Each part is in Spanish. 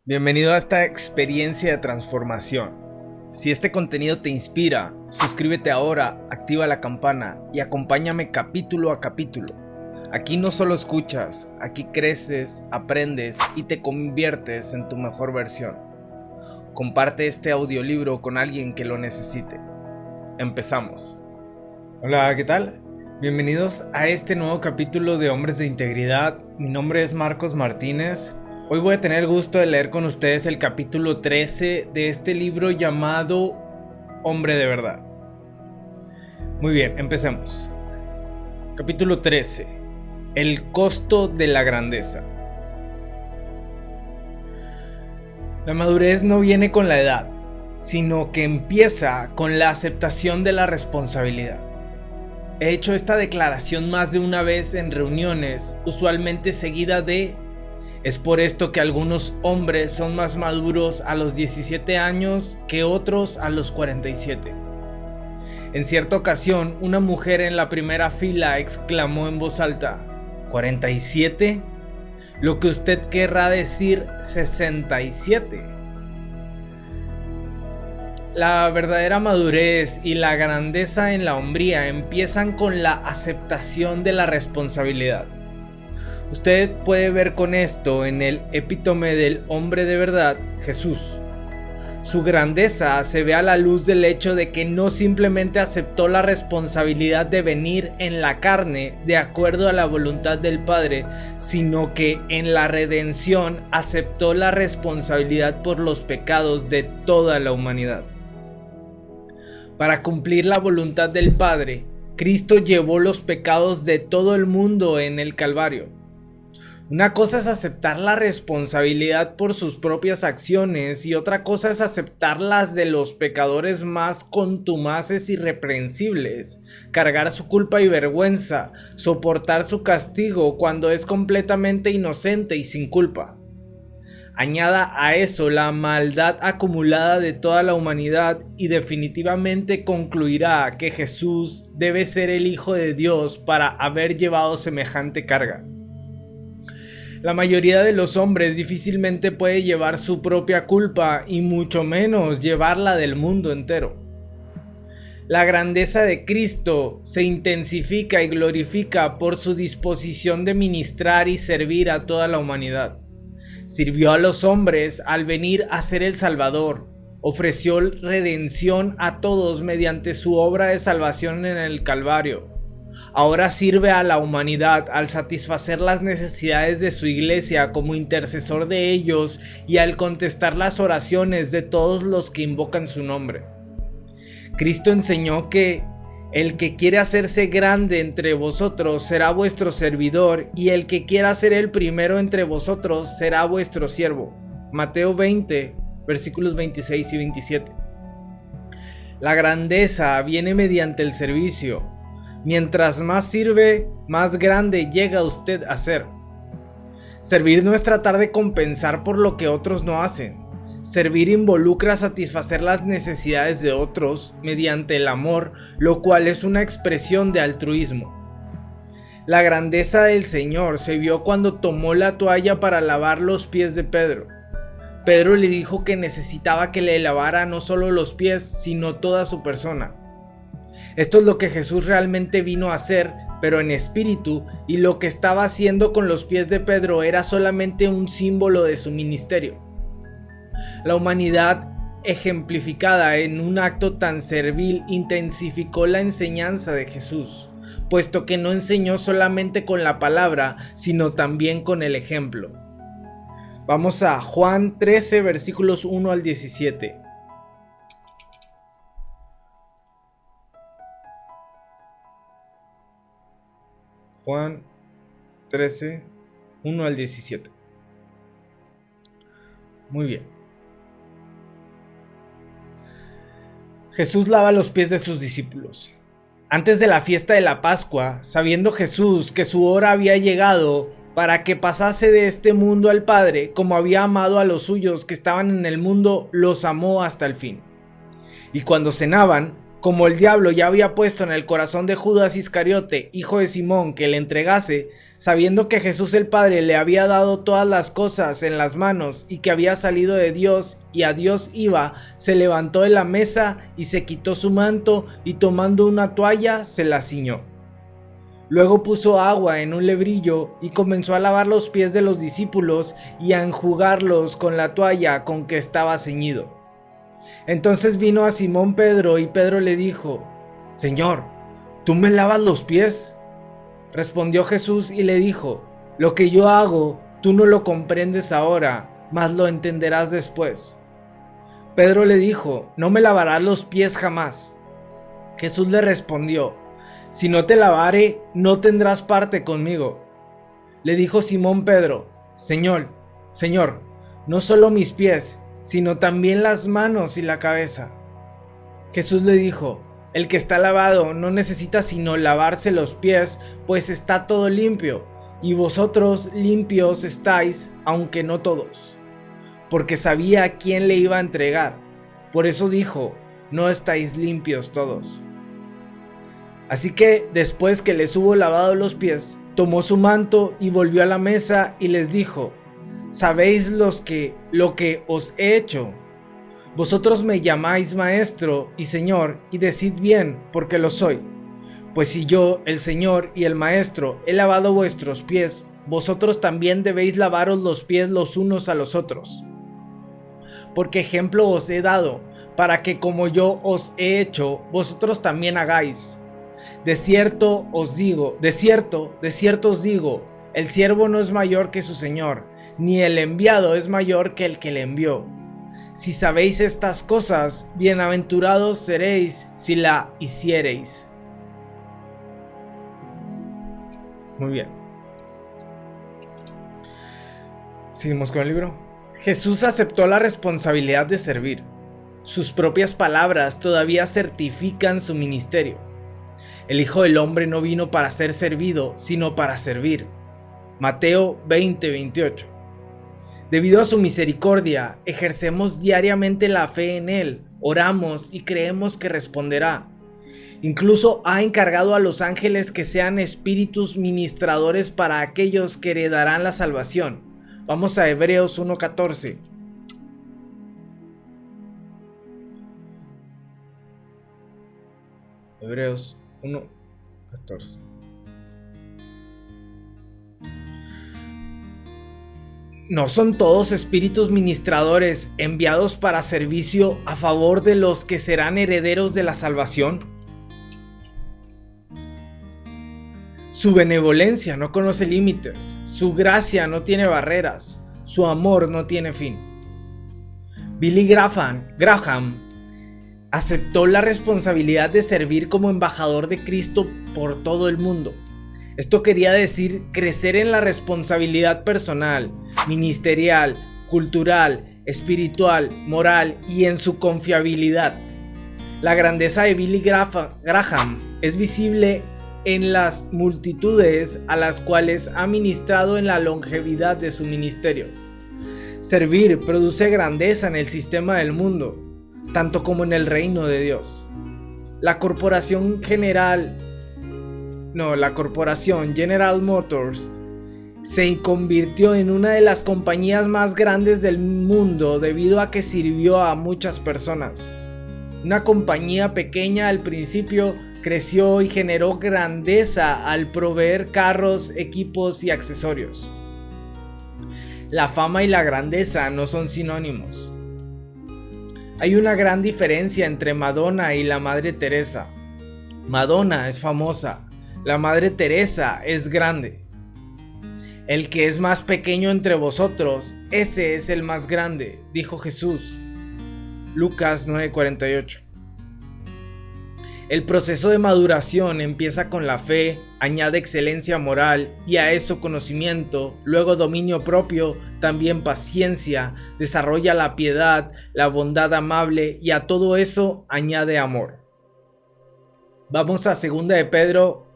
Bienvenido a esta experiencia de transformación. Si este contenido te inspira, suscríbete ahora, activa la campana y acompáñame capítulo a capítulo. Aquí no solo escuchas, aquí creces, aprendes y te conviertes en tu mejor versión. Comparte este audiolibro con alguien que lo necesite. Empezamos. Hola, ¿qué tal? Bienvenidos a este nuevo capítulo de Hombres de Integridad. Mi nombre es Marcos Martínez. Hoy voy a tener el gusto de leer con ustedes el capítulo 13 de este libro llamado Hombre de Verdad. Muy bien, empecemos. Capítulo 13. El costo de la grandeza. La madurez no viene con la edad, sino que empieza con la aceptación de la responsabilidad. He hecho esta declaración más de una vez en reuniones, usualmente seguida de: es por esto que algunos hombres son más maduros a los 17 años que otros a los 47. En cierta ocasión, una mujer en la primera fila exclamó en voz alta: ¿47? Lo que usted querrá decir 67. La verdadera madurez y la grandeza en la hombría empiezan con la aceptación de la responsabilidad. Usted puede ver con esto en el epítome del hombre de verdad, Jesús. Su grandeza se ve a la luz del hecho de que no simplemente aceptó la responsabilidad de venir en la carne de acuerdo a la voluntad del Padre, sino que en la redención aceptó la responsabilidad por los pecados de toda la humanidad. Para cumplir la voluntad del Padre, Cristo llevó los pecados de todo el mundo en el Calvario. Una cosa es aceptar la responsabilidad por sus propias acciones y otra cosa es aceptar las de los pecadores más contumaces y reprensibles, cargar su culpa y vergüenza, soportar su castigo cuando es completamente inocente y sin culpa. Añada a eso la maldad acumulada de toda la humanidad y definitivamente concluirá que Jesús debe ser el Hijo de Dios para haber llevado semejante carga. La mayoría de los hombres difícilmente puede llevar su propia culpa y mucho menos llevarla del mundo entero. La grandeza de Cristo se intensifica y glorifica por su disposición de ministrar y servir a toda la humanidad. Sirvió a los hombres al venir a ser el Salvador. Ofreció redención a todos mediante su obra de salvación en el Calvario. Ahora sirve a la humanidad al satisfacer las necesidades de su iglesia como intercesor de ellos y al contestar las oraciones de todos los que invocan su nombre. Cristo enseñó que el que quiere hacerse grande entre vosotros será vuestro servidor y el que quiera ser el primero entre vosotros será vuestro siervo. Mateo 20, versículos 26 y 27. La grandeza viene mediante el servicio. Mientras más sirve, más grande llega usted a ser. Servir no es tratar de compensar por lo que otros no hacen. Servir involucra satisfacer las necesidades de otros mediante el amor, lo cual es una expresión de altruismo. La grandeza del Señor se vio cuando tomó la toalla para lavar los pies de Pedro. Pedro le dijo que necesitaba que le lavara no solo los pies, sino toda su persona. Esto es lo que Jesús realmente vino a hacer, pero en espíritu, y lo que estaba haciendo con los pies de Pedro era solamente un símbolo de su ministerio. La humanidad, ejemplificada en un acto tan servil, intensificó la enseñanza de Jesús, puesto que no enseñó solamente con la palabra, sino también con el ejemplo. Vamos a Juan 13, versículos 1 al 17. Juan 13, 1 al 17. Muy bien. Jesús lava los pies de sus discípulos. Antes de la fiesta de la Pascua, sabiendo Jesús que su hora había llegado para que pasase de este mundo al Padre, como había amado a los suyos que estaban en el mundo, los amó hasta el fin. Y cuando cenaban, Como el diablo ya había puesto en el corazón de Judas Iscariote, hijo de Simón, que le entregase, sabiendo que Jesús el Padre le había dado todas las cosas en las manos y que había salido de Dios y a Dios iba, se levantó de la mesa y se quitó su manto y tomando una toalla se la ciñó. Luego puso agua en un lebrillo y comenzó a lavar los pies de los discípulos y a enjugarlos con la toalla con que estaba ceñido. Entonces vino a Simón Pedro y Pedro le dijo: Señor, ¿tú me lavas los pies? Respondió Jesús y le dijo: Lo que yo hago, tú no lo comprendes ahora, mas lo entenderás después. Pedro le dijo: No me lavarás los pies jamás. Jesús le respondió: Si no te lavare, no tendrás parte conmigo. Le dijo Simón Pedro: Señor, no solo mis pies, sino también las manos y la cabeza. Jesús le dijo: El que está lavado no necesita sino lavarse los pies, pues está todo limpio, y vosotros limpios estáis, aunque no todos. Porque sabía a quién le iba a entregar. Por eso dijo: No estáis limpios todos. Así que después que les hubo lavado los pies, tomó su manto y volvió a la mesa y les dijo: ¿Sabéis lo que os he hecho? Vosotros me llamáis maestro y señor, y decid bien, porque lo soy. Pues si yo, el Señor y el Maestro, he lavado vuestros pies, vosotros también debéis lavaros los pies los unos a los otros. Porque ejemplo os he dado, para que como yo os he hecho, vosotros también hagáis. De cierto os digo, el siervo no es mayor que su Señor, ni el enviado es mayor que el que le envió. Si sabéis estas cosas, bienaventurados seréis si la hiciereis. Muy bien. Seguimos con el libro. Jesús aceptó la responsabilidad de servir. Sus propias palabras todavía certifican su ministerio. El Hijo del Hombre no vino para ser servido, sino para servir. Mateo 20:28. Debido a su misericordia, ejercemos diariamente la fe en Él, oramos y creemos que responderá. Incluso ha encargado a los ángeles que sean espíritus ministradores para aquellos que heredarán la salvación. Vamos a Hebreos 1:14. Hebreos 1:14. ¿No son todos espíritus ministradores enviados para servicio a favor de los que serán herederos de la salvación? Su benevolencia no conoce límites, su gracia no tiene barreras, su amor no tiene fin. Billy Graham aceptó la responsabilidad de servir como embajador de Cristo por todo el mundo. Esto quería decir crecer en la responsabilidad personal, ministerial, cultural, espiritual, moral y en su confiabilidad. La grandeza de Billy Graham es visible en las multitudes a las cuales ha ministrado en la longevidad de su ministerio. Servir produce grandeza en el sistema del mundo, tanto como en el reino de Dios. La corporación General Motors se convirtió en una de las compañías más grandes del mundo debido a que sirvió a muchas personas. Una compañía pequeña al principio creció y generó grandeza al proveer carros, equipos y accesorios. La fama y la grandeza no son sinónimos. Hay una gran diferencia entre Madonna y la Madre Teresa. Madonna es famosa, la Madre Teresa es grande. El que es más pequeño entre vosotros, ese es el más grande, dijo Jesús. Lucas 9:48. El proceso de maduración empieza con la fe, añade excelencia moral y a eso conocimiento, luego dominio propio, también paciencia, desarrolla la piedad, la bondad amable y a todo eso añade amor. Vamos a 2 de Pedro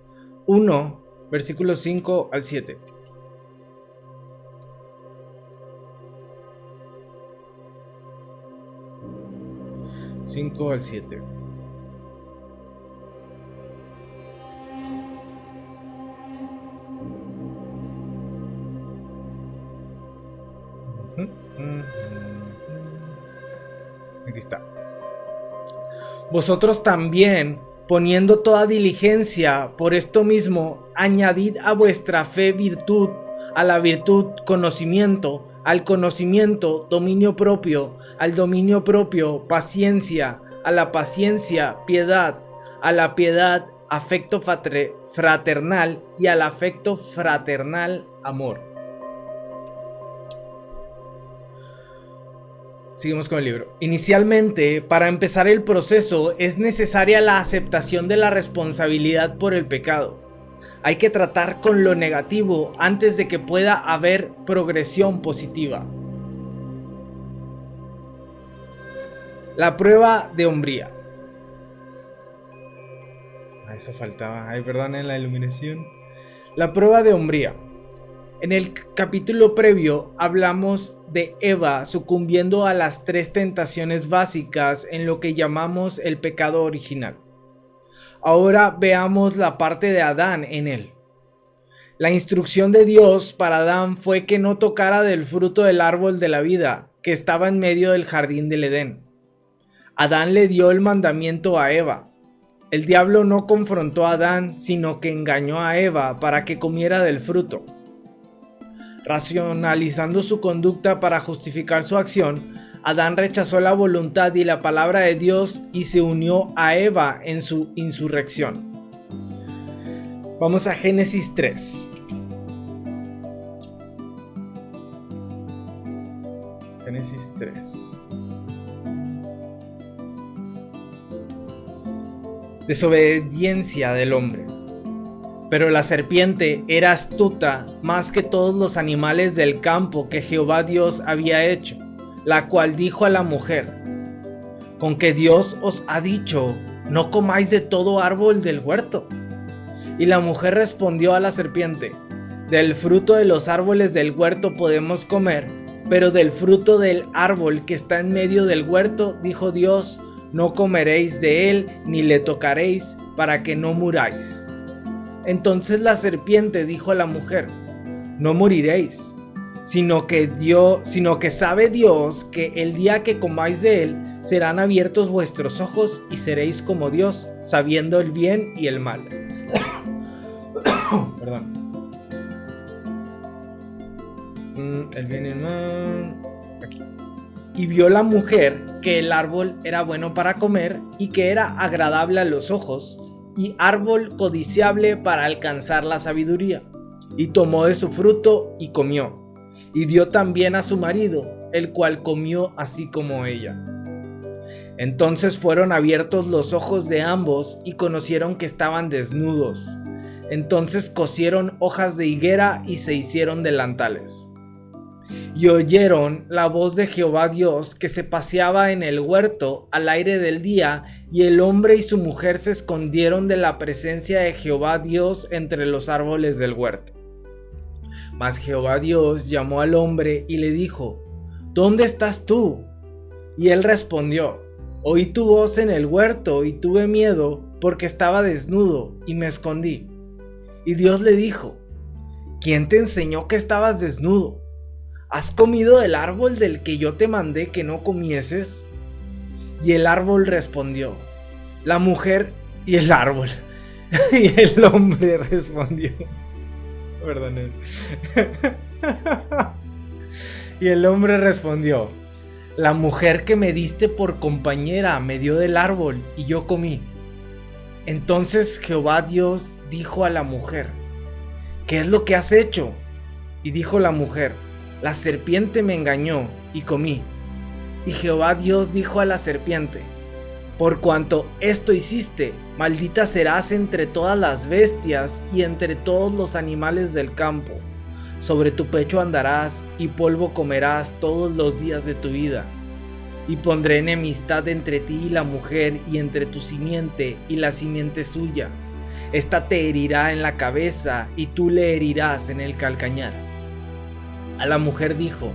1, versículos 5 al 7. Aquí está. Vosotros también, poniendo toda diligencia, por esto mismo, añadid a vuestra fe virtud, a la virtud conocimiento, al conocimiento dominio propio, al dominio propio paciencia, a la paciencia piedad, a la piedad afecto fraternal y al afecto fraternal amor. Seguimos con el libro. Inicialmente, para empezar el proceso, es necesaria la aceptación de la responsabilidad por el pecado. Hay que tratar con lo negativo antes de que pueda haber progresión positiva. La prueba de hombría. Eso faltaba. Ay, perdón, en la iluminación. La prueba de hombría. En el capítulo previo hablamos de Eva sucumbiendo a las 3 tentaciones básicas en lo que llamamos el pecado original. Ahora veamos la parte de Adán en él. La instrucción de Dios para Adán fue que no tocara del fruto del árbol de la vida que estaba en medio del jardín del Edén. Adán le dio el mandamiento a Eva. El diablo no confrontó a Adán, sino que engañó a Eva para que comiera del fruto. Racionalizando su conducta para justificar su acción, Adán rechazó la voluntad y la palabra de Dios y se unió a Eva en su insurrección. Vamos a Génesis 3. Génesis 3. Desobediencia del hombre. Pero la serpiente era astuta más que todos los animales del campo que Jehová Dios había hecho, la cual dijo a la mujer: ¿con que Dios os ha dicho, no comáis de todo árbol del huerto? Y la mujer respondió a la serpiente: del fruto de los árboles del huerto podemos comer, pero del fruto del árbol que está en medio del huerto, dijo Dios, no comeréis de él ni le tocaréis, para que no muráis. Entonces la serpiente dijo a la mujer: no moriréis, sino que sabe Dios que el día que comáis de él serán abiertos vuestros ojos y seréis como Dios, sabiendo el bien y el mal. Perdón. El bien y el mal. Aquí. Y vio la mujer que el árbol era bueno para comer y que era agradable a los ojos, y árbol codiciable para alcanzar la sabiduría, y tomó de su fruto y comió, y dio también a su marido, el cual comió así como ella. Entonces fueron abiertos los ojos de ambos y conocieron que estaban desnudos. Entonces cosieron hojas de higuera y se hicieron delantales. Y oyeron la voz de Jehová Dios que se paseaba en el huerto al aire del día, y el hombre y su mujer se escondieron de la presencia de Jehová Dios entre los árboles del huerto. Mas Jehová Dios llamó al hombre y le dijo: ¿dónde estás tú? Y él respondió: oí tu voz en el huerto y tuve miedo porque estaba desnudo y me escondí. Y Dios le dijo: ¿quién te enseñó que estabas desnudo? ¿Has comido del árbol del que yo te mandé que no comieses? Y el árbol respondió, la mujer y el árbol. Y el hombre respondió, perdón. Y el hombre respondió, la mujer que me diste por compañera me dio del árbol y yo comí. Entonces Jehová Dios dijo a la mujer, ¿qué es lo que has hecho? Y dijo la mujer, la serpiente me engañó y comí. Y Jehová Dios dijo a la serpiente, por cuanto esto hiciste, maldita serás entre todas las bestias y entre todos los animales del campo. Sobre tu pecho andarás y polvo comerás todos los días de tu vida. Y pondré enemistad entre ti y la mujer, y entre tu simiente y la simiente suya. Esta te herirá en la cabeza y tú le herirás en el calcañar. A la mujer dijo,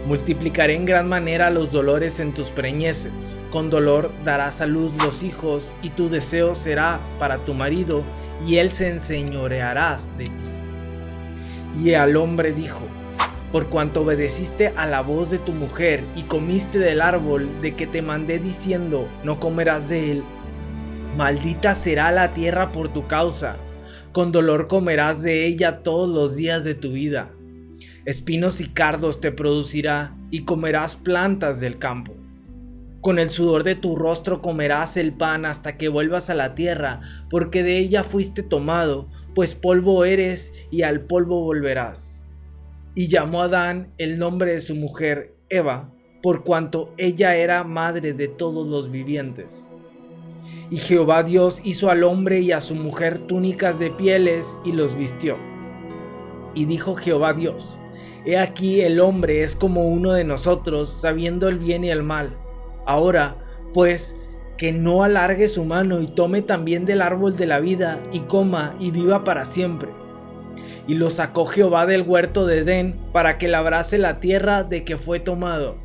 multiplicaré en gran manera los dolores en tus preñeces, con dolor darás a luz los hijos, y tu deseo será para tu marido, y él se enseñoreará de ti. Y al hombre dijo, por cuanto obedeciste a la voz de tu mujer y comiste del árbol de que te mandé diciendo, no comerás de él. Maldita será la tierra por tu causa, con dolor comerás de ella todos los días de tu vida. Espinos y cardos te producirá, y comerás plantas del campo. Con el sudor de tu rostro comerás el pan hasta que vuelvas a la tierra, porque de ella fuiste tomado, pues polvo eres y al polvo volverás. Y llamó Adán el nombre de su mujer Eva, por cuanto ella era madre de todos los vivientes. Y Jehová Dios hizo al hombre y a su mujer túnicas de pieles y los vistió. Y dijo Jehová Dios: He aquí el hombre es como uno de nosotros, sabiendo el bien y el mal. Ahora, pues, que no alargue su mano y tome también del árbol de la vida y coma y viva para siempre. Y lo sacó Jehová del huerto de Edén para que labrase la tierra de que fue tomado.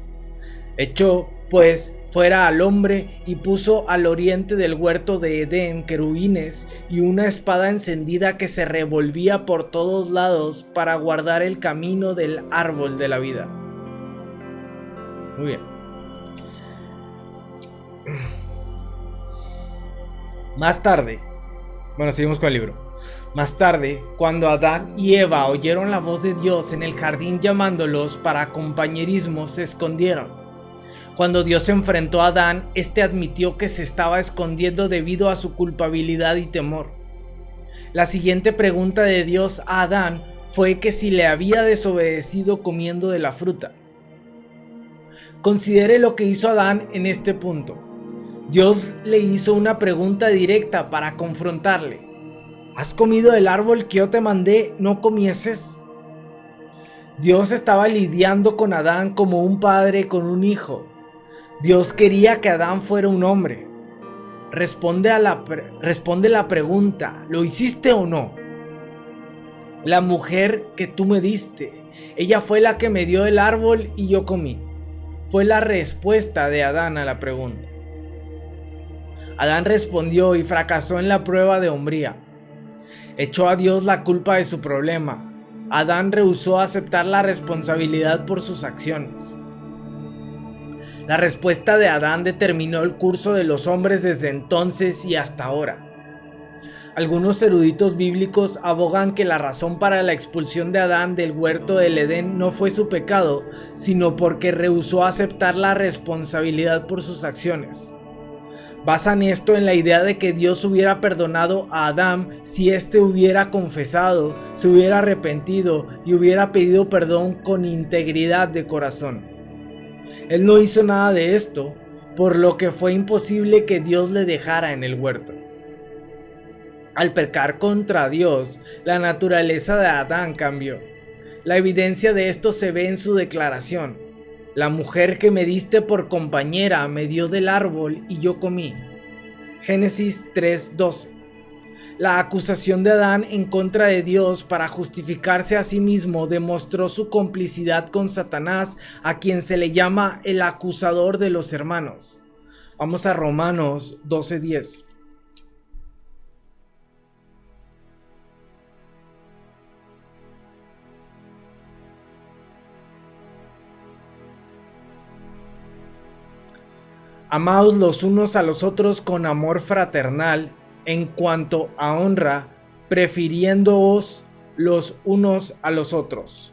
Echó, pues, fuera al hombre y puso al oriente del huerto de Edén querubines y una espada encendida que se revolvía por todos lados para guardar el camino del árbol de la vida. Muy bien. Más tarde, seguimos con el libro. Más tarde, cuando Adán y Eva oyeron la voz de Dios en el jardín llamándolos para compañerismo, se escondieron. Cuando Dios se enfrentó a Adán, este admitió que se estaba escondiendo debido a su culpabilidad y temor. La siguiente pregunta de Dios a Adán fue que si le había desobedecido comiendo de la fruta. Considere lo que hizo Adán en este punto. Dios le hizo una pregunta directa para confrontarle. ¿Has comido del árbol que yo te mandé no comieses? Dios estaba lidiando con Adán como un padre con un hijo. Dios quería que Adán fuera un hombre. Responde la pregunta, ¿lo hiciste o no? La mujer que tú me diste, ella fue la que me dio el árbol y yo comí. Fue la respuesta de Adán a la pregunta. Adán respondió y fracasó en la prueba de hombría. Echó a Dios la culpa de su problema. Adán rehusó aceptar la responsabilidad por sus acciones. La respuesta de Adán determinó el curso de los hombres desde entonces y hasta ahora. Algunos eruditos bíblicos abogan que la razón para la expulsión de Adán del huerto del Edén no fue su pecado, sino porque rehusó aceptar la responsabilidad por sus acciones. Basan esto en la idea de que Dios hubiera perdonado a Adán si éste hubiera confesado, se hubiera arrepentido y hubiera pedido perdón con integridad de corazón. Él no hizo nada de esto, por lo que fue imposible que Dios le dejara en el huerto. Al pecar contra Dios, la naturaleza de Adán cambió. La evidencia de esto se ve en su declaración. La mujer que me diste por compañera me dio del árbol y yo comí. Génesis 3:12. La acusación de Adán en contra de Dios para justificarse a sí mismo demostró su complicidad con Satanás, a quien se le llama el acusador de los hermanos. Vamos a Romanos 12:10. Amaos los unos a los otros con amor fraternal, en cuanto a honra, prefiriéndoos los unos a los otros.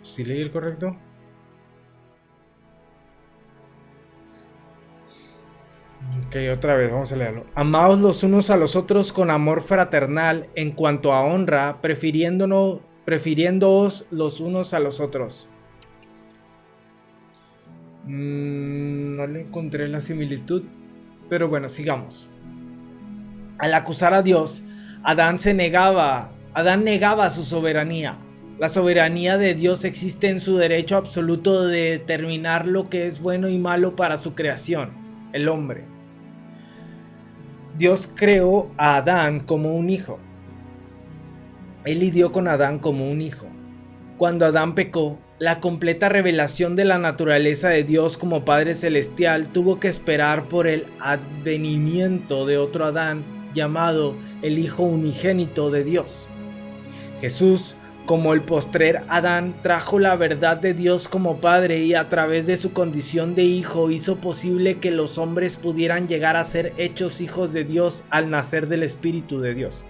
¿Sí leí el correcto? Ok, otra vez, vamos a leerlo. Amaos los unos a los otros con amor fraternal, en cuanto a honra, prefiriéndoos los unos a los otros. No le encontré la similitud, pero bueno, sigamos. Al acusar a Dios, Adán negaba su soberanía. La soberanía de Dios existe en su derecho absoluto de determinar lo que es bueno y malo para su creación, el hombre. Dios creó a Adán como un hijo. Él lidió con Adán como un hijo. Cuando Adán pecó, la completa revelación de la naturaleza de Dios como Padre Celestial tuvo que esperar por el advenimiento de otro Adán llamado el Hijo Unigénito de Dios. Jesús, como el postrer Adán, trajo la verdad de Dios como Padre y a través de su condición de Hijo hizo posible que los hombres pudieran llegar a ser hechos hijos de Dios al nacer del Espíritu de Dios.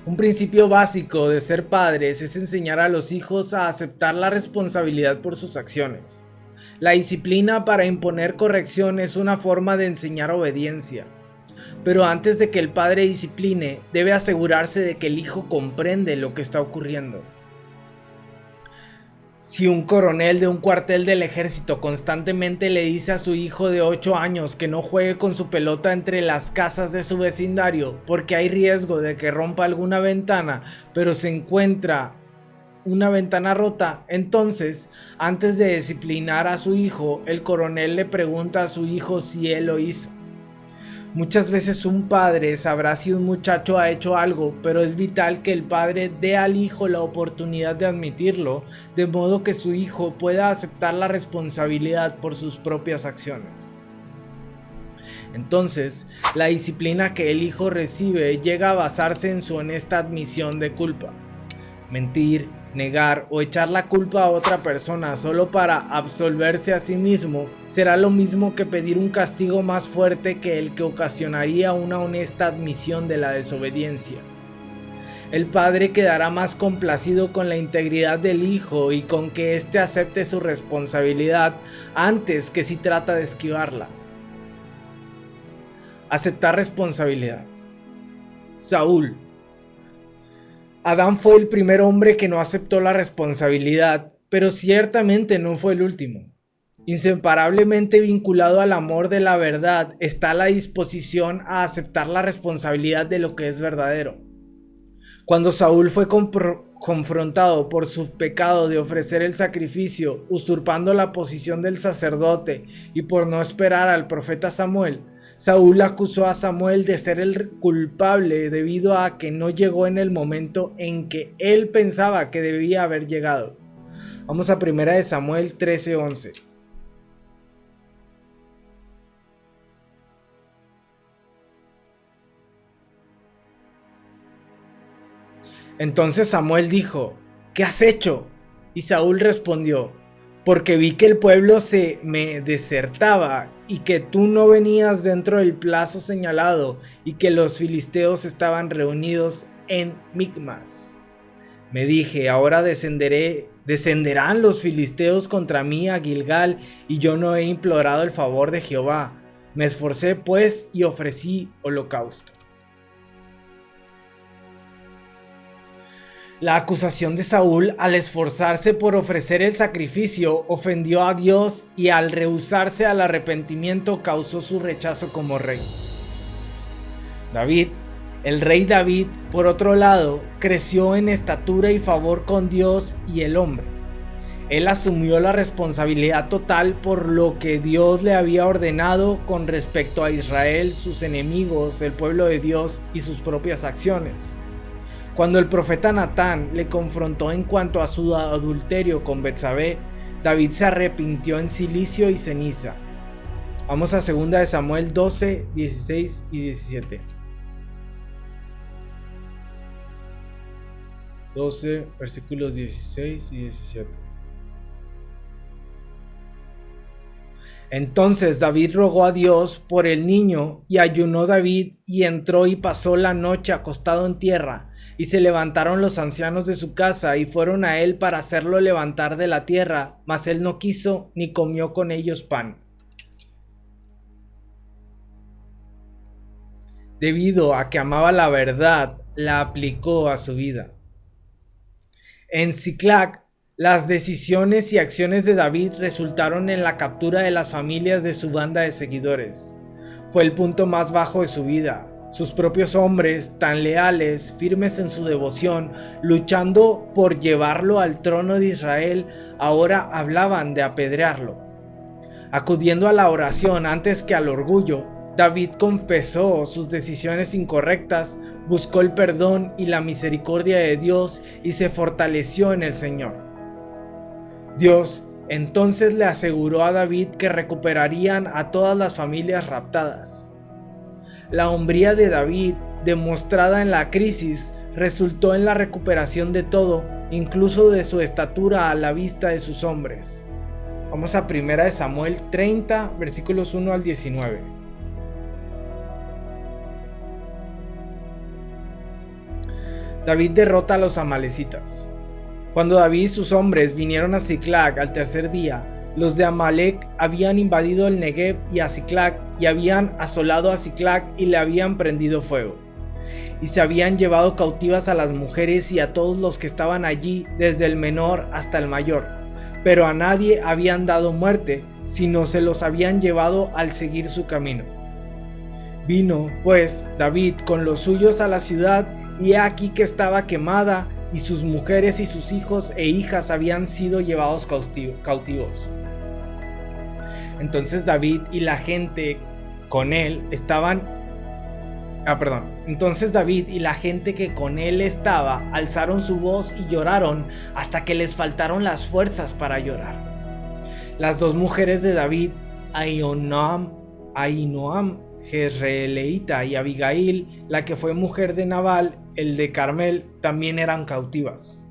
Un principio básico de ser padres es enseñar a los hijos a aceptar la responsabilidad por sus acciones. La disciplina para imponer corrección es una forma de enseñar obediencia. Pero antes de que el padre discipline, debe asegurarse de que el hijo comprende lo que está ocurriendo. Si un coronel de un cuartel del ejército constantemente le dice a su hijo de 8 años que no juegue con su pelota entre las casas de su vecindario porque hay riesgo de que rompa alguna ventana, pero se encuentra una ventana rota, entonces, antes de disciplinar a su hijo, el coronel le pregunta a su hijo si él lo hizo. Muchas veces un padre sabrá si un muchacho ha hecho algo, pero es vital que el padre dé al hijo la oportunidad de admitirlo, de modo que su hijo pueda aceptar la responsabilidad por sus propias acciones. Entonces, la disciplina que el hijo recibe llega a basarse en su honesta admisión de culpa. Mentir, negar o echar la culpa a otra persona solo para absolverse a sí mismo será lo mismo que pedir un castigo más fuerte que el que ocasionaría una honesta admisión de la desobediencia. El padre quedará más complacido con la integridad del hijo y con que éste acepte su responsabilidad antes que si trata de esquivarla. Aceptar responsabilidad. Saúl. Adán fue el primer hombre que no aceptó la responsabilidad, pero ciertamente no fue el último. Inseparablemente vinculado al amor de la verdad está la disposición a aceptar la responsabilidad de lo que es verdadero. Cuando Saúl fue confrontado por su pecado de ofrecer el sacrificio, usurpando la posición del sacerdote y por no esperar al profeta Samuel, Saúl acusó a Samuel de ser el culpable debido a que no llegó en el momento en que él pensaba que debía haber llegado. Vamos a 1 Samuel 13:11. Entonces Samuel dijo: ¿qué has hecho? Y Saúl respondió: porque vi que el pueblo se me desertaba y que tú no venías dentro del plazo señalado y que los filisteos estaban reunidos en Micmas. Me dije: ahora descenderán los filisteos contra mí a Gilgal y yo no he implorado el favor de Jehová. Me esforcé pues y ofrecí holocausto. La acusación de Saúl al esforzarse por ofrecer el sacrificio ofendió a Dios y al rehusarse al arrepentimiento causó su rechazo como rey. El rey David, por otro lado, creció en estatura y favor con Dios y el hombre. Él asumió la responsabilidad total por lo que Dios le había ordenado con respecto a Israel, sus enemigos, el pueblo de Dios y sus propias acciones. Cuando el profeta Natán le confrontó en cuanto a su adulterio con Betsabé, David se arrepintió en cilicio y ceniza. Vamos a 2 Samuel 12, 16 y 17. 12 versículos 16 y 17. Entonces David rogó a Dios por el niño y ayunó David y entró y pasó la noche acostado en tierra. Y se levantaron los ancianos de su casa y fueron a él para hacerlo levantar de la tierra, mas él no quiso ni comió con ellos pan. Debido a que amaba la verdad, la aplicó a su vida. En Ziklag, las decisiones y acciones de David resultaron en la captura de las familias de su banda de seguidores. Fue el punto más bajo de su vida. Sus propios hombres, tan leales, firmes en su devoción, luchando por llevarlo al trono de Israel, ahora hablaban de apedrearlo. Acudiendo a la oración antes que al orgullo, David confesó sus decisiones incorrectas, buscó el perdón y la misericordia de Dios y se fortaleció en el Señor. Dios entonces le aseguró a David que recuperarían a todas las familias raptadas. La hombría de David, demostrada en la crisis, resultó en la recuperación de todo, incluso de su estatura a la vista de sus hombres. Vamos a 1 Samuel 30, versículos 1 al 19. David derrota a los amalecitas. Cuando David y sus hombres vinieron a Ziklag al tercer día, los de Amalec habían invadido el Negev y a Ziklag y habían asolado a Ziklag y le habían prendido fuego. Y se habían llevado cautivas a las mujeres y a todos los que estaban allí, desde el menor hasta el mayor, pero a nadie habían dado muerte, sino se los habían llevado al seguir su camino. Vino, pues, David con los suyos a la ciudad, y he aquí que estaba quemada, y sus mujeres y sus hijos e hijas habían sido llevados cautivos. Entonces David y la gente con él Entonces David y la gente que con él estaba alzaron su voz y lloraron hasta que les faltaron las fuerzas para llorar. Las dos mujeres de David, Ahinoam, Jezreelita, y Abigail, la que fue mujer de Nabal, el de Carmel, también eran cautivas.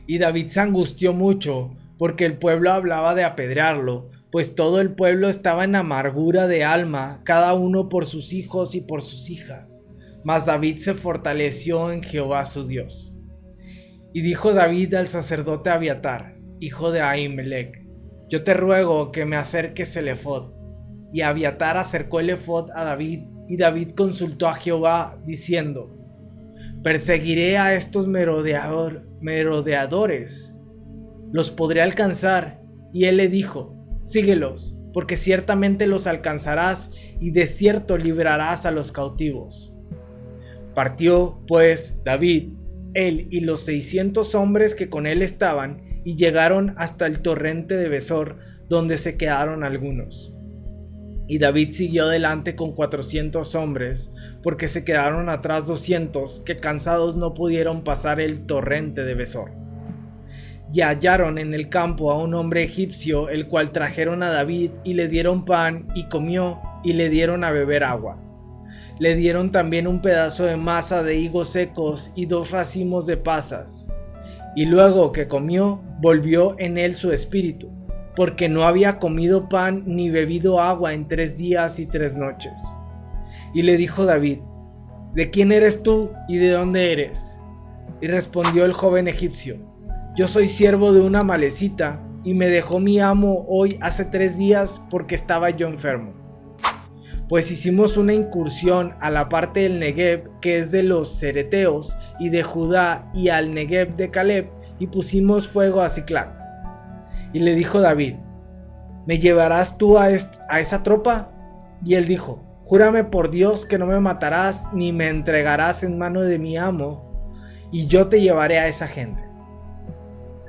Y David se angustió mucho porque el pueblo hablaba de apedrearlo, pues todo el pueblo estaba en amargura de alma, cada uno por sus hijos y por sus hijas. Mas David se fortaleció en Jehová su Dios. Y dijo David al sacerdote Abiatar, hijo de Ahimelech: yo te ruego que me acerques el efod. Y Abiatar acercó el efod a David, y David consultó a Jehová, diciendo: perseguiré a estos merodeadores, ¿los podré alcanzar? Y él le dijo: síguelos, porque ciertamente los alcanzarás, y de cierto librarás a los cautivos. Partió, pues, David, él y los 600 hombres que con él estaban, y llegaron hasta el torrente de Besor, donde se quedaron algunos. Y David siguió adelante con 400 hombres, porque se quedaron atrás 200, que cansados no pudieron pasar el torrente de Besor. Y hallaron en el campo a un hombre egipcio, el cual trajeron a David, y le dieron pan, y comió, y le dieron a beber agua. Le dieron también un pedazo de masa de higos secos, y 2 racimos de pasas. Y luego que comió, volvió en él su espíritu, porque no había comido pan ni bebido agua en 3 días y 3 noches. Y le dijo David: ¿de quién eres tú y de dónde eres? Y respondió el joven egipcio: yo soy siervo de una amalecita, y me dejó mi amo hoy hace 3 días porque estaba yo enfermo. Pues hicimos una incursión a la parte del Negev, que es de los cereteos, y de Judá, y al Negev de Caleb, y pusimos fuego a Ziklag. Y le dijo David: ¿me llevarás tú a esa tropa? Y él dijo: júrame por Dios que no me matarás ni me entregarás en mano de mi amo, y yo te llevaré a esa gente.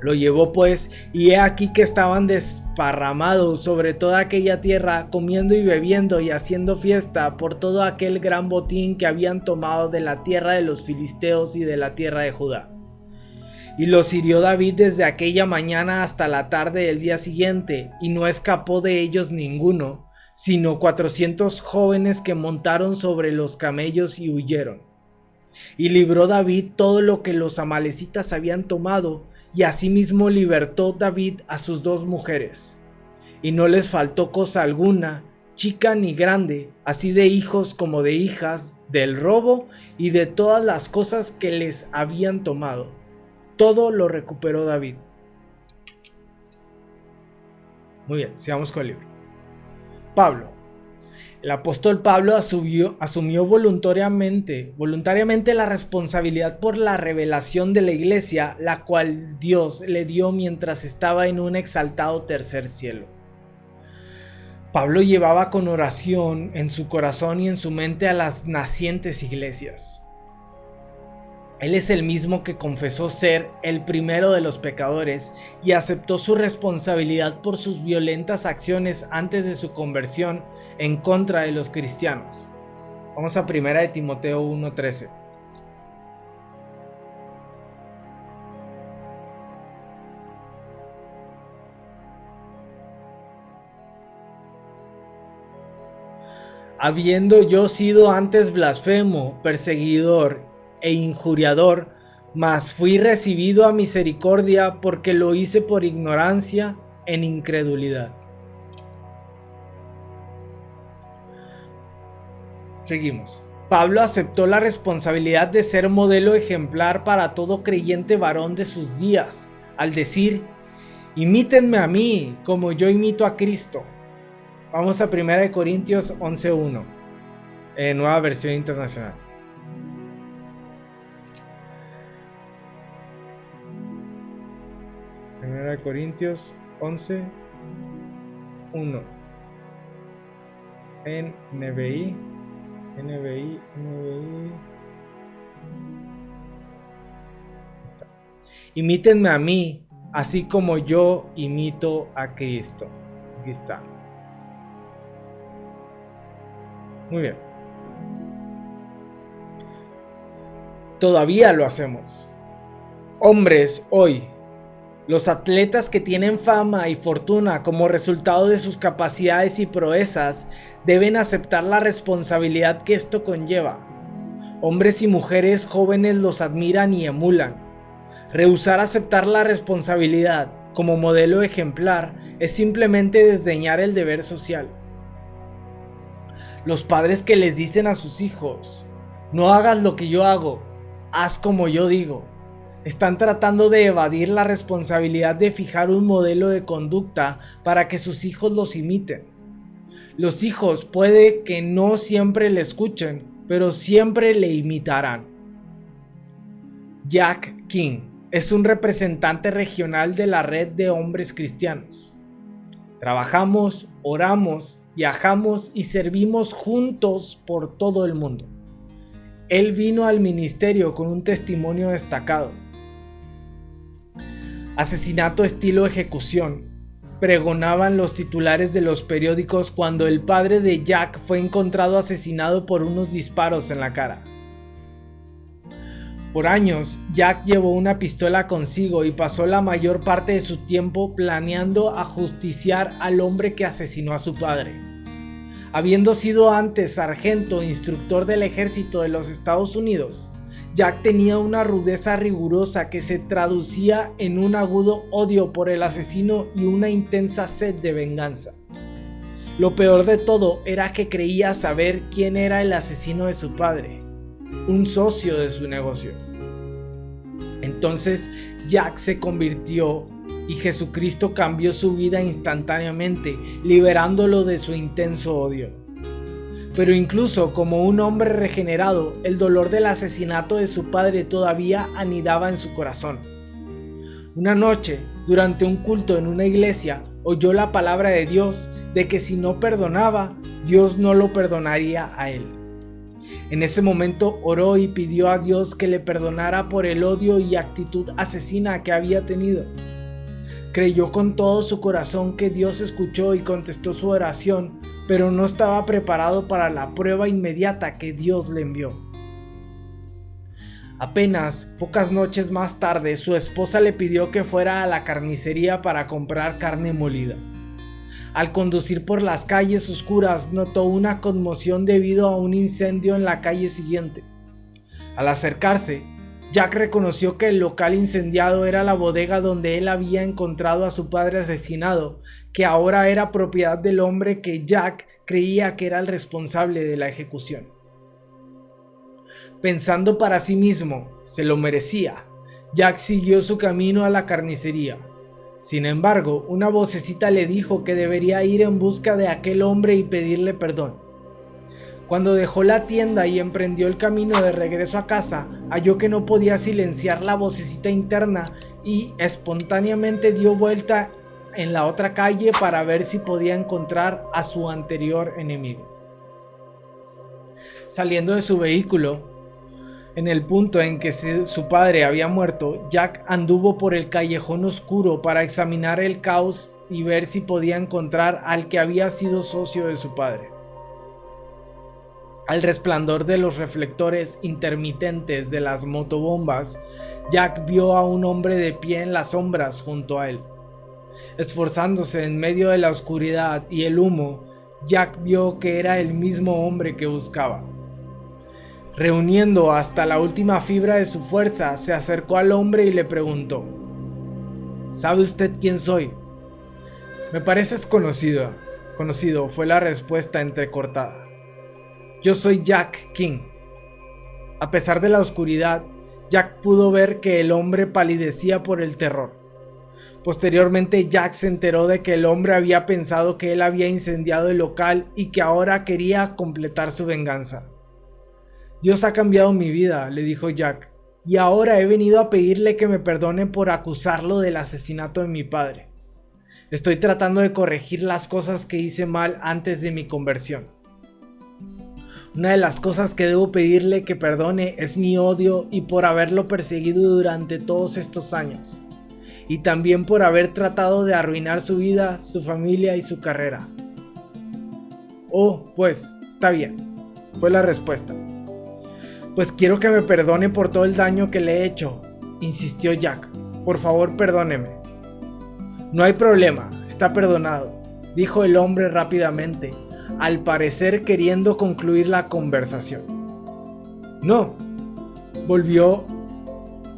Lo llevó pues, y he aquí que estaban desparramados sobre toda aquella tierra, comiendo y bebiendo y haciendo fiesta por todo aquel gran botín que habían tomado de la tierra de los filisteos y de la tierra de Judá. Y los hirió David desde aquella mañana hasta la tarde del día siguiente, y no escapó de ellos ninguno, sino 400 jóvenes que montaron sobre los camellos y huyeron. Y libró David todo lo que los amalecitas habían tomado, y asimismo libertó David a sus 2 mujeres. Y no les faltó cosa alguna, chica ni grande, así de hijos como de hijas, del robo y de todas las cosas que les habían tomado. Todo lo recuperó David. Muy bien, sigamos con el libro. Pablo. El apóstol Pablo asumió voluntariamente la responsabilidad por la revelación de la iglesia, la cual Dios le dio mientras estaba en un exaltado tercer cielo. Pablo llevaba con oración en su corazón y en su mente a las nacientes iglesias. Él es el mismo que confesó ser el primero de los pecadores y aceptó su responsabilidad por sus violentas acciones antes de su conversión en contra de los cristianos. Vamos a 1 de Timoteo 1:13. Habiendo yo sido antes blasfemo, perseguidor e injuriador, mas fui recibido a misericordia porque lo hice por ignorancia en incredulidad. Seguimos. Pablo aceptó la responsabilidad de ser modelo ejemplar para todo creyente varón de sus días, al decir: imítenme a mí como yo imito a Cristo. Vamos a 1 Corintios 11:1, nueva versión internacional. Primera de Corintios 11:1 en NBI. Está. Imítenme a mí, así como yo imito a Cristo. Aquí está. Muy bien. Todavía lo hacemos. Hombres hoy, los atletas que tienen fama y fortuna como resultado de sus capacidades y proezas, deben aceptar la responsabilidad que esto conlleva. Hombres y mujeres jóvenes los admiran y emulan. Rehusar aceptar la responsabilidad como modelo ejemplar es simplemente desdeñar el deber social. Los padres que les dicen a sus hijos: no hagas lo que yo hago, haz como yo digo, están tratando de evadir la responsabilidad de fijar un modelo de conducta para que sus hijos los imiten. Los hijos puede que no siempre le escuchen, pero siempre le imitarán. Jack King es un representante regional de la red de hombres cristianos. Trabajamos, oramos, viajamos y servimos juntos por todo el mundo. Él vino al ministerio con un testimonio destacado. Asesinato estilo ejecución, pregonaban los titulares de los periódicos cuando el padre de Jack fue encontrado asesinado por unos disparos en la cara. Por años, Jack llevó una pistola consigo y pasó la mayor parte de su tiempo planeando ajusticiar al hombre que asesinó a su padre. Habiendo sido antes sargento e instructor del ejército de los Estados Unidos, Jack tenía una rudeza rigurosa que se traducía en un agudo odio por el asesino y una intensa sed de venganza. Lo peor de todo era que creía saber quién era el asesino de su padre, un socio de su negocio. Entonces Jack se convirtió y Jesucristo cambió su vida instantáneamente, liberándolo de su intenso odio. Pero incluso como un hombre regenerado, el dolor del asesinato de su padre todavía anidaba en su corazón. Una noche, durante un culto en una iglesia, oyó la palabra de Dios de que si no perdonaba, Dios no lo perdonaría a él. En ese momento oró y pidió a Dios que le perdonara por el odio y actitud asesina que había tenido. Creyó con todo su corazón que Dios escuchó y contestó su oración, pero no estaba preparado para la prueba inmediata que Dios le envió. Apenas pocas noches más tarde, su esposa le pidió que fuera a la carnicería para comprar carne molida. Al conducir por las calles oscuras, notó una conmoción debido a un incendio en la calle siguiente. Al acercarse, Jack reconoció que el local incendiado era la bodega donde él había encontrado a su padre asesinado, que ahora era propiedad del hombre que Jack creía que era el responsable de la ejecución. Pensando para sí mismo, se lo merecía, Jack siguió su camino a la carnicería. Sin embargo, una vocecita le dijo que debería ir en busca de aquel hombre y pedirle perdón. Cuando dejó la tienda y emprendió el camino de regreso a casa, halló que no podía silenciar la vocecita interna y espontáneamente dio vuelta en la otra calle para ver si podía encontrar a su anterior enemigo. Saliendo de su vehículo, En el punto en que su padre había muerto, Jack anduvo por el callejón oscuro para examinar el caos y ver si podía encontrar al que había sido socio de su padre. Al resplandor de los reflectores intermitentes de las motobombas, Jack vio a un hombre de pie en las sombras junto a él. Esforzándose en medio de la oscuridad y el humo, Jack vio que era el mismo hombre que buscaba. Reuniendo hasta la última fibra de su fuerza, se acercó al hombre y le preguntó: ¿Sabe usted quién soy? Me pareces conocido, fue la respuesta entrecortada. Yo soy Jack King. A pesar de la oscuridad, Jack pudo ver que el hombre palidecía por el terror. Posteriormente, Jack se enteró de que el hombre había pensado que él había incendiado el local y que ahora quería completar su venganza. Dios ha cambiado mi vida, le dijo Jack, y ahora he venido a pedirle que me perdone por acusarlo del asesinato de mi padre. Estoy tratando de corregir las cosas que hice mal antes de mi conversión. Una de las cosas que debo pedirle que perdone es mi odio y por haberlo perseguido durante todos estos años, y también por haber tratado de arruinar su vida, su familia y su carrera. Oh, pues, está bien, fue la respuesta. Pues quiero que me perdone por todo el daño que le he hecho, insistió Jack. Por favor, perdóneme. No hay problema, está perdonado, dijo el hombre rápidamente, al parecer queriendo concluir la conversación. No, volvió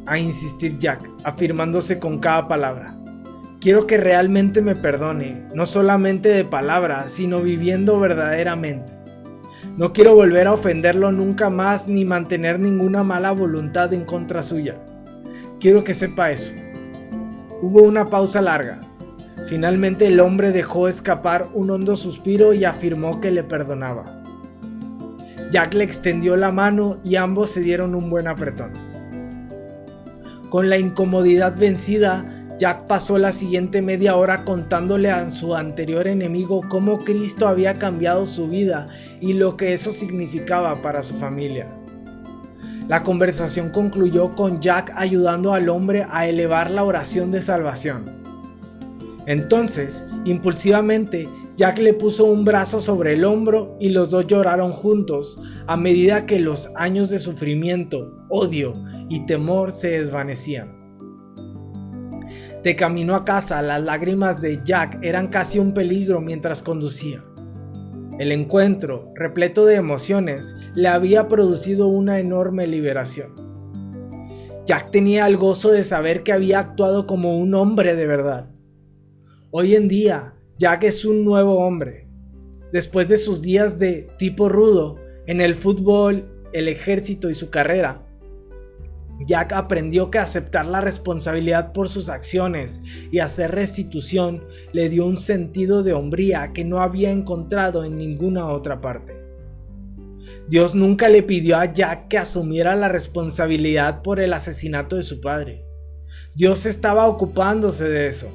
a insistir Jack, afirmándose con cada palabra. Quiero que realmente me perdone, no solamente de palabra, sino viviendo verdaderamente. No quiero volver a ofenderlo nunca más ni mantener ninguna mala voluntad en contra suya. Quiero que sepa eso. Hubo una pausa larga. Finalmente el hombre dejó escapar un hondo suspiro y afirmó que le perdonaba. Jack le extendió la mano y ambos se dieron un buen apretón. Con la incomodidad vencida, Jack pasó la siguiente media hora contándole a su anterior enemigo cómo Cristo había cambiado su vida y lo que eso significaba para su familia. La conversación concluyó con Jack ayudando al hombre a elevar la oración de salvación. Entonces, impulsivamente, Jack le puso un brazo sobre el hombro y los dos lloraron juntos a medida que los años de sufrimiento, odio y temor se desvanecían. De camino a casa, las lágrimas de Jack eran casi un peligro mientras conducía. El encuentro, repleto de emociones, le había producido una enorme liberación. Jack tenía el gozo de saber que había actuado como un hombre de verdad. Hoy en día, Jack es un nuevo hombre. Después de sus días de tipo rudo en el fútbol, el ejército y su carrera, Jack aprendió que aceptar la responsabilidad por sus acciones y hacer restitución le dio un sentido de hombría que no había encontrado en ninguna otra parte. Dios nunca le pidió a Jack que asumiera la responsabilidad por el asesinato de su padre. Dios estaba ocupándose de eso.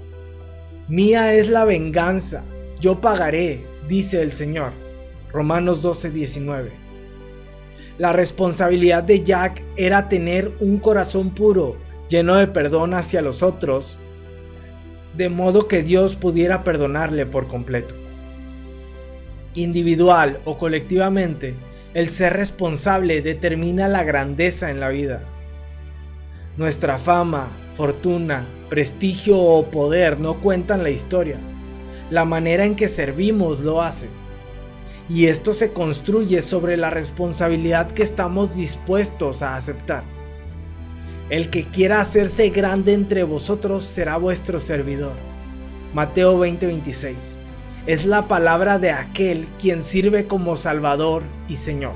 Mía es la venganza, yo pagaré, dice el Señor. Romanos 12:19. La responsabilidad de Jack era tener un corazón puro, lleno de perdón hacia los otros, de modo que Dios pudiera perdonarle por completo. Individual o colectivamente, el ser responsable determina la grandeza en la vida. Nuestra fama, fortuna, prestigio o poder no cuentan la historia. La manera en que servimos lo hace. Y esto se construye sobre la responsabilidad que estamos dispuestos a aceptar. El que quiera hacerse grande entre vosotros será vuestro servidor. Mateo 20:26. Es la palabra de aquel quien sirve como Salvador y Señor.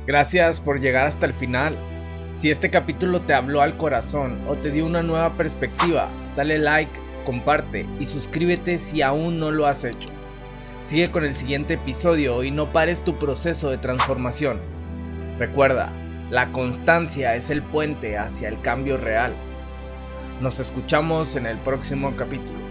Gracias por llegar hasta el final. Si este capítulo te habló al corazón o te dio una nueva perspectiva, dale like, comparte y suscríbete si aún no lo has hecho. Sigue con el siguiente episodio y no pares tu proceso de transformación. Recuerda, la constancia es el puente hacia el cambio real. Nos escuchamos en el próximo capítulo.